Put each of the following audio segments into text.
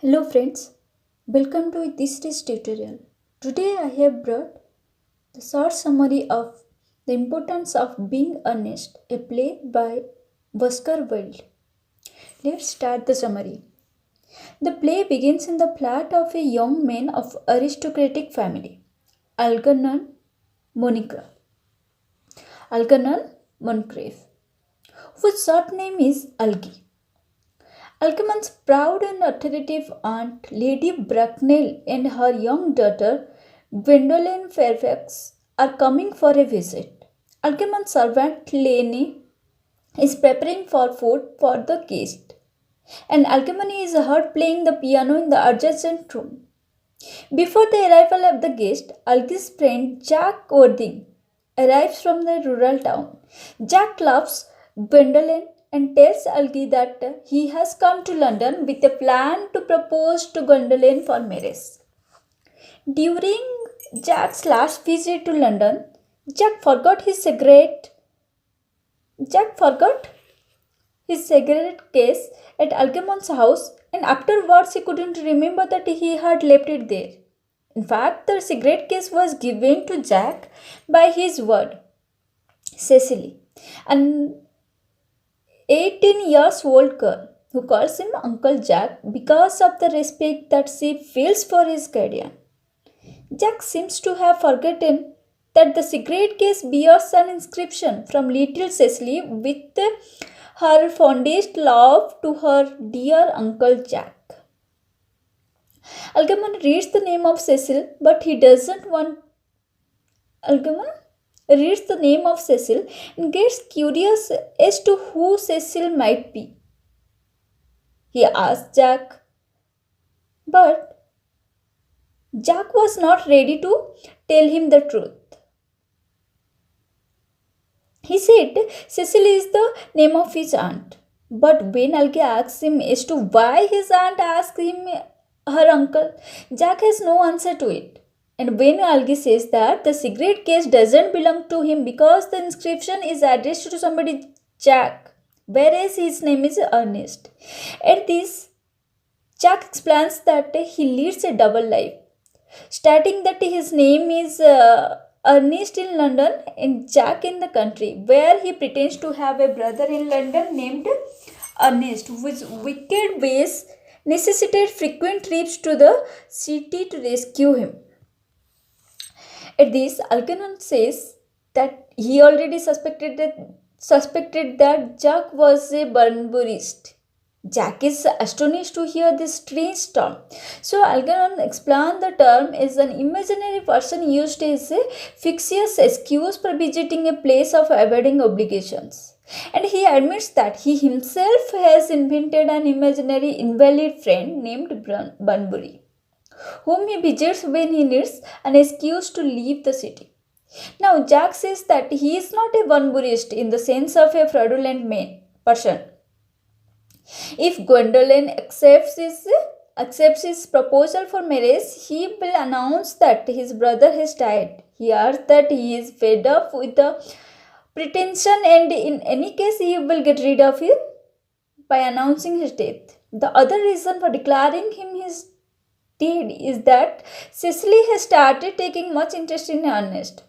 Hello friends, welcome to this tutorial. Today I have brought the short summary of The Importance of Being Honest, a play by Oscar Wilde. Let's start the summary. The play begins in the flat of a young man of aristocratic family, Algernon Monica, Algernon Moncrief, whose short name is Algie. Algermon's proud and authoritative aunt, Lady Bracknell, and her young daughter, Gwendolen Fairfax, are coming for a visit. Algermon's servant, Lenny, is preparing for food for the guest, and Algernon is heard playing the piano in the adjacent room. Before the arrival of the guest, Algie's friend Jack Worthing arrives from the rural town. Jack loves Gwendolen and tells Algie that he has come to London with a plan to propose to Gwendolen for marriage. During Jack's last visit to London, Jack forgot his cigarette. Jack forgot his cigarette case at Algermon's house, and afterwards he couldn't remember that he had left it there. In fact, the cigarette case was given to Jack by his ward, Cecily, an 18 years old girl who calls him Uncle Jack because of the respect that she feels for his guardian. Jack seems to have forgotten that the cigarette case bears an inscription from little Cecily with her fondest love to her dear Uncle Jack. Algernon reads the name of Cecil, but he doesn't want. Algernon reads the name of Cecil and gets curious as to who Cecil might be. He asks Jack, but Jack was not ready to tell him the truth. He said Cecil is the name of his aunt. But when Algie asks him as to why his aunt asked him her uncle, Jack has no answer to it. And when Algie says that the cigarette case doesn't belong to him because the inscription is addressed to somebody Jack, whereas his name is Ernest. At this, Jack explains that he leads a double life, stating that his name is Ernest in London and Jack in the country, where he pretends to have a brother in London named Ernest, whose wicked ways necessitate frequent trips to the city to rescue him. At this, Algernon says that he already suspected that Jack was a Bunburyist. Jack is astonished to hear this strange term. So Algernon explained the term as an imaginary person used as a fictitious excuse for visiting a place of avoiding obligations. And he admits that he himself has invented an imaginary invalid friend named Bunbury, whom he visits when he needs an excuse to leave the city. Now, Jack says that he is not a Bunburyist in the sense of a fraudulent person. If Gwendolen accepts his proposal for marriage, he will announce that his brother has died. He adds that he is fed up with the pretension, and in any case he will get rid of him by announcing his death. The other reason for declaring him his dead is that Cecily has started taking much interest in Ernest.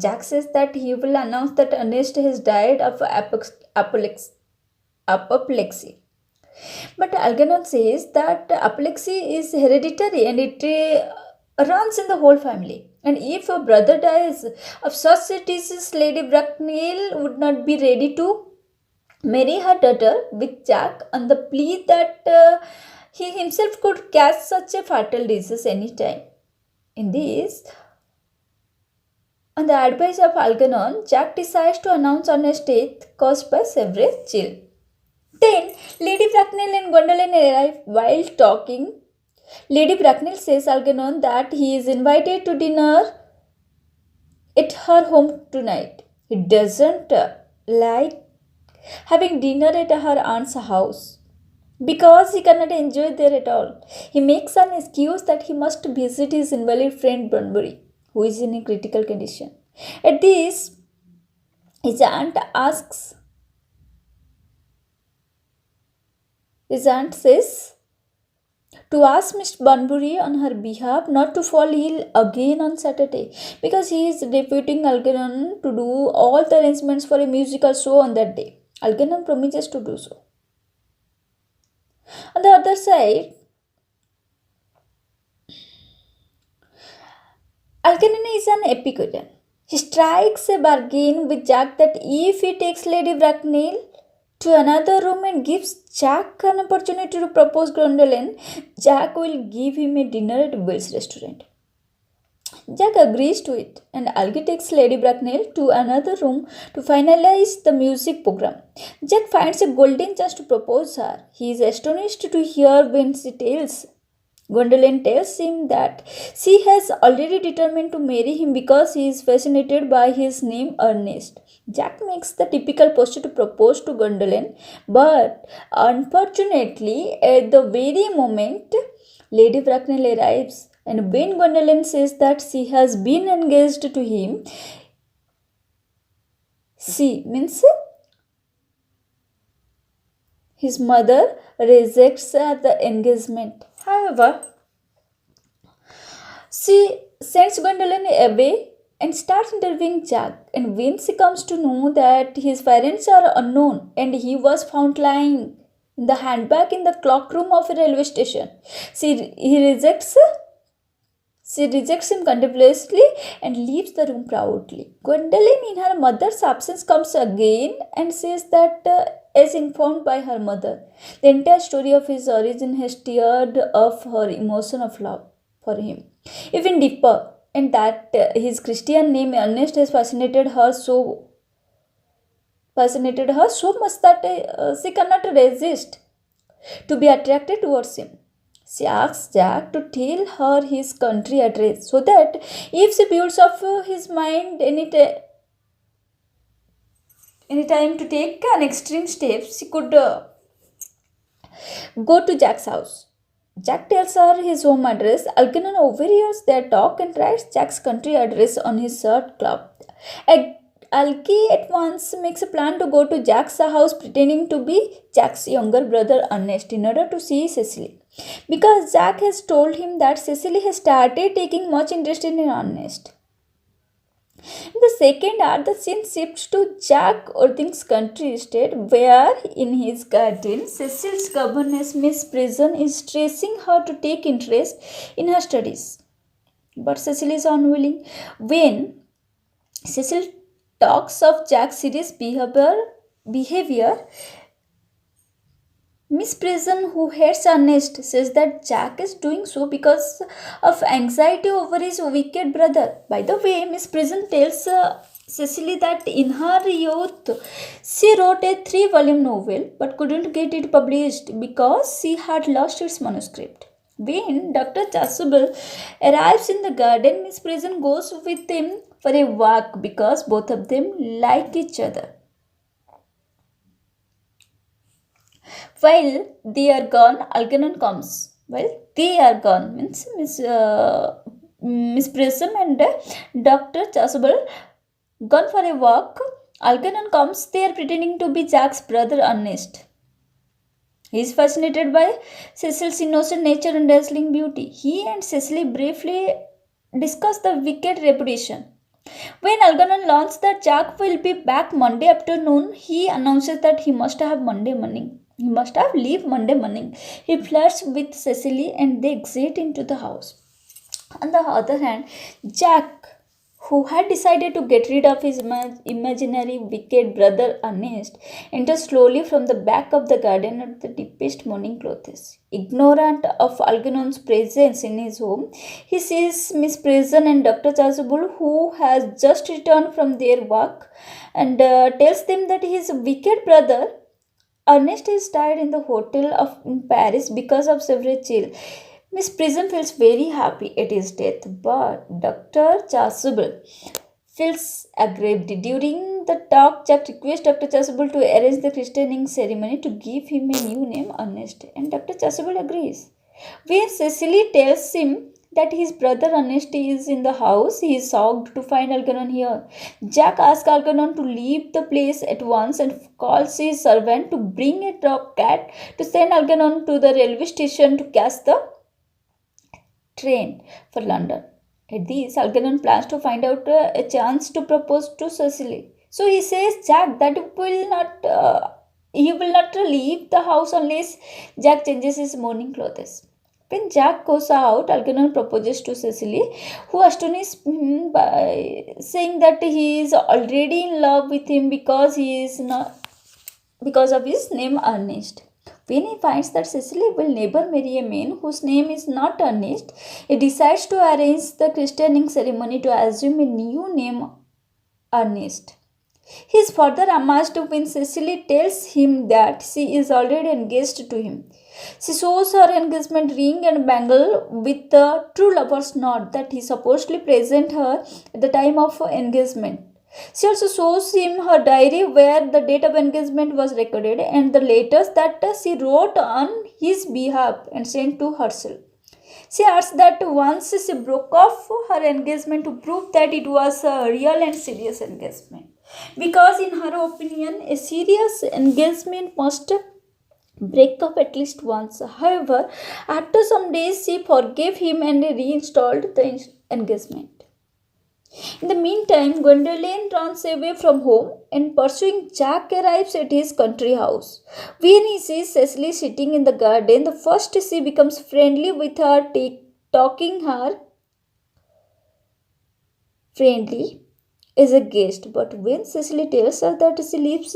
Jack says that he will announce that Ernest has died of apoplexy. But Algernon says that apoplexy is hereditary and it runs in the whole family. And if a brother dies of such a disease, Lady Bracknell would not be ready to marry her daughter with Jack on the plea that he himself could catch such a fatal disease any time. In this, on the advice of Algernon, Jack decides to announce Ernest's death caused by severe chill. Then Lady Bracknell and Gwendolen arrive. While talking, Lady Bracknell says Algernon that he is invited to dinner at her home tonight. He doesn't like having dinner at her aunt's house because he cannot enjoy there at all. He makes an excuse that he must visit his invalid friend Bunbury, who is in a critical condition. At this, his aunt asks His aunt says to ask Mr. Bunbury on her behalf not to fall ill again on Saturday because he is deputing Algernon to do all the arrangements for a musical show on that day. Algernon promises to do so. On the other side, Algernon is an Epicurean. He strikes a bargain with Jack that if he takes Lady Bracknell to another room and gives Jack an opportunity to propose Gwendolen, Jack will give him a dinner at Will's restaurant. Jack agrees to it, and Algie takes Lady Bracknell to another room to finalize the music program. Jack finds a golden chance to propose her. He is astonished to hear when Gwendolen tells him that she has already determined to marry him because he is fascinated by his name Ernest. Jack makes the typical posture to propose to Gwendolen, but unfortunately, at the very moment, Lady Bracknell arrives, and when Gwendolen says that she has been engaged to him, she means his mother rejects the engagement. However, she sends Gwendolen away and starts interviewing Jack. And when she comes to know that his parents are unknown and he was found lying in the handbag in the clock room of a railway station, she rejects him contemptuously and leaves the room proudly. Gwendolen, in her mother's absence, comes again and says that, as informed by her mother, the entire story of his origin has stirred up her emotion of love for him, even deeper, and that his Christian name Ernest has fascinated her so much that she cannot resist to be attracted towards him. She asks Jack to tell her his country address so that if she builds up his mind any time to take an extreme step, she could go to Jack's house. Jack tells her his home address. Algernon overhears their talk and writes Jack's country address on his shirt club. Algie at once makes a plan to go to Jack's house pretending to be Jack's younger brother Ernest in order to see Cecily. Because Jack has told him that Cecily has started taking much interest in Ernest. In the second act, the scene shifts to Jack Orthing's country estate, where in his garden, Cecily's governess, Miss Prison, is stressing her to take interest in her studies. But Cecily is unwilling. When Cecily talks of Jack's serious behavior, Miss Prison, who hates Ernest, says that Jack is doing so because of anxiety over his wicked brother. By the way, Miss Prison tells Cecily that in her youth she wrote a 3-volume novel but couldn't get it published because she had lost its manuscript. When Dr. Chasuble arrives in the garden, Miss Prison goes with him for a walk because both of them like each other. While they are gone, Algernon comes. While they are gone means Miss Prism and Dr. Chasuble gone for a walk. Algernon comes. They are pretending to be Jack's brother Ernest. He is fascinated by Cecily's innocent nature and dazzling beauty. He and Cecily briefly discuss the wicked reputation. When Algernon learns that Jack will be back Monday afternoon, he announces that he must have leave Monday morning. He flirts with Cecily and they exit into the house. On the other hand, Jack, who had decided to get rid of his imaginary wicked brother Ernest, enters slowly from the back of the garden at the deepest morning clothes. Ignorant of Algernon's presence in his home, he sees Miss Prison and Dr. Chasuble, who has just returned from their walk, and tells them that his wicked brother Ernest is died in the hotel in Paris because of severe chill. Miss Prison feels very happy at his death, but Dr. Chasuble feels aggrieved. During the talk, Jack requests Dr. Chasuble to arrange the christening ceremony to give him a new name, Ernest, and Dr. Chasuble agrees. When Cecily tells him that his brother Ernest is in the house, he is shocked to find Algernon here. Jack asks Algernon to leave the place at once and calls his servant to bring a dog cat to send Algernon to the railway station to catch the train for London. At this, Algernon plans to find out a chance to propose to Cecily. So he says Jack that he will not leave the house unless Jack changes his morning clothes. When Jack goes out, Algernon proposes to Cecily, who astonishes him by saying that he is already in love with him because of his name Ernest. When he finds that Cecily will never marry a man whose name is not Ernest, he decides to arrange the christening ceremony to assume a new name, Ernest. He is further amazed when Cecily tells him that she is already engaged to him. She shows her engagement ring and bangle with the true lover's knot that he supposedly presented her at the time of engagement. She also shows him her diary where the date of engagement was recorded and the letters that she wrote on his behalf and sent to herself. She adds that once she broke off her engagement to prove that it was a real and serious engagement. Because, in her opinion, a serious engagement must break up at least once. However, after some days, she forgave him and reinstalled the engagement. In the meantime, Gwendolen runs away from home and pursuing Jack arrives at his country house. When he sees Cecily sitting in the garden, the first she becomes friendly with her, talking her friendly as a guest. But when Cecily tells her that she lives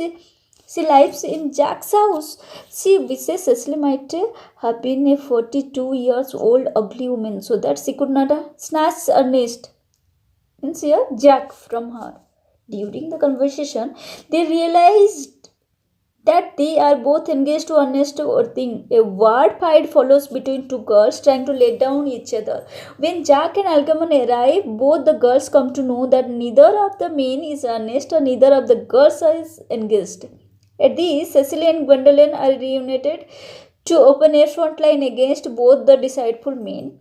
in Jack's house, she wishes Cecily might have been a 42 years old ugly woman so that she could not snatch Ernest means here Jack from her. During the conversation, they realized that they are both engaged to Ernest Worthing. A word fight follows between two girls trying to let down each other. When Jack and Algernon arrive, both the girls come to know that neither of the men is Ernest or neither of the girls is engaged. At this, Cecily and Gwendolen are reunited to open a front line against both the deceitful men.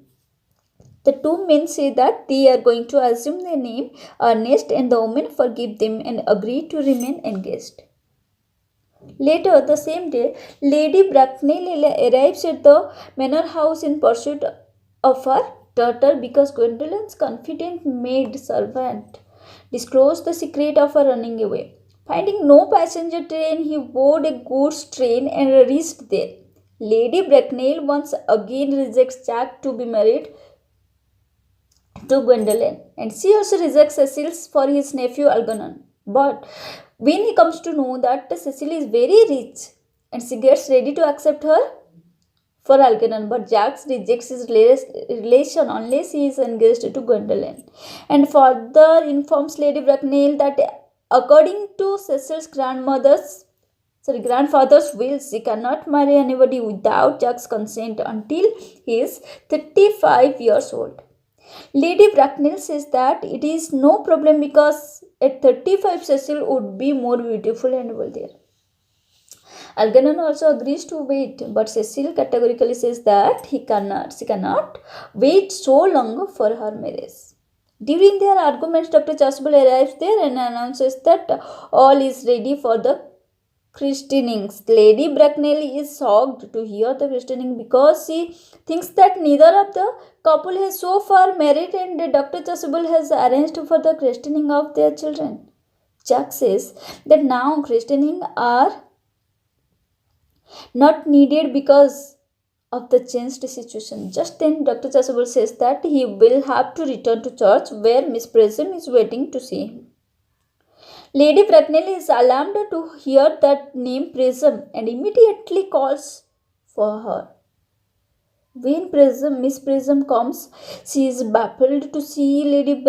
The two men say that they are going to assume the name Ernest and the women forgive them and agree to remain engaged. Later, the same day, Lady Bracknell arrives at the manor house in pursuit of her daughter because Gwendolen's confident maid servant disclosed the secret of her running away. Finding no passenger train, he boarded a goods train and reached there. Lady Bracknell once again rejects Jack to be married to Gwendolen, and she also rejects Cecil for his nephew Algernon. But when he comes to know that Cecil is very rich, and she gets ready to accept her for Algernon, but Jack rejects his relation unless he is engaged to Gwendolen, and further informs Lady Bracknell that according to Cecil's grandfather's will, she cannot marry anybody without Jack's consent until he is 35 years old. Lady Bracknell says that it is no problem because at 35 Cecil would be more beautiful and wealthier. Algernon also agrees to wait, but Cecil categorically says that she cannot wait so long for her marriage. During their arguments, Dr. Chasuble arrives there and announces that all is ready for the christenings. Lady Bracknell is shocked to hear the christening because she thinks that neither of the couple has so far married and Dr. Chasuble has arranged for the christening of their children. Jack says that now christening are not needed because of the changed situation. Just then, Dr. Chasuble says that he will have to return to church where Miss Prism is waiting to see him. Lady Bracknell is alarmed to hear that name Prism and immediately calls for her. When Miss Prism comes, she is baffled to see Lady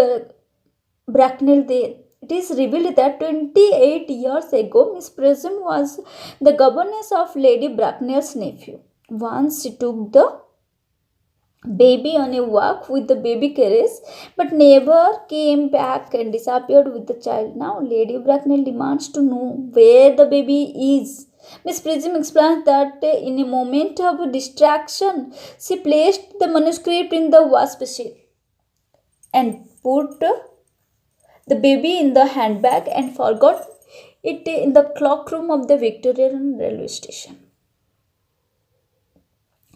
Bracknell there. It is revealed that 28 years ago, Miss Prism was the governess of Lady Bracknell's nephew. Once she took the baby on a walk with the baby carriage, but never came back and disappeared with the child. Now, Lady Bracknell demands to know where the baby is. Miss Prism explains that in a moment of distraction, she placed the manuscript in the wash basin and put the baby in the handbag and forgot it in the cloak room of the Victorian railway station.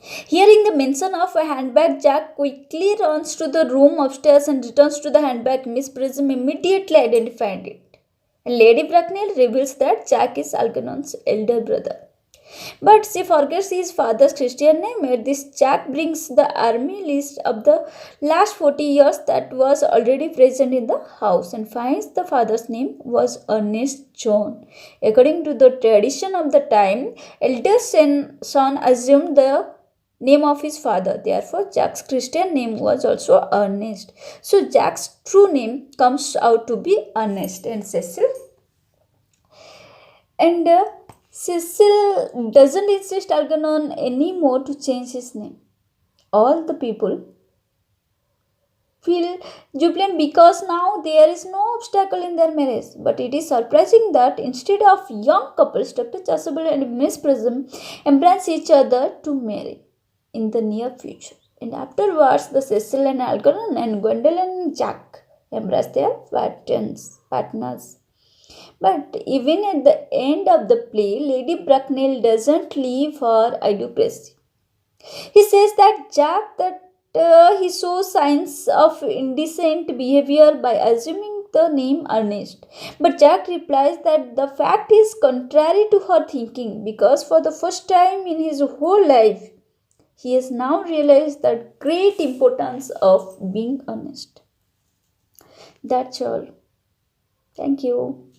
Hearing the mention of a handbag, Jack quickly runs to the room upstairs and returns to the handbag. Miss Prism immediately identified it. And Lady Bracknell reveals that Jack is Algernon's elder brother. But she forgets his father's Christian name. At this, Jack brings the army list of the last 40 years that was already present in the house and finds the father's name was Ernest John. According to the tradition of the time, elder son assumed the name of his father. Therefore, Jack's Christian name was also Ernest. So, Jack's true name comes out to be Ernest. And Cecil doesn't insist Algernon anymore to change his name. All the people feel jubilant because now there is no obstacle in their marriage. But it is surprising that instead of young couples, Dr. Chasuble and Miss Prism embrace each other to marry in the near future. And afterwards, the Cecil and Algernon and Gwendolyn and Jack embrace their partners. But even at the end of the play, Lady Bracknell doesn't leave her idiocracy. He says that Jack he shows signs of indecent behavior by assuming the name Ernest. But Jack replies that the fact is contrary to her thinking because for the first time in his whole life, he has now realized the great importance of being honest. That's all. Thank you.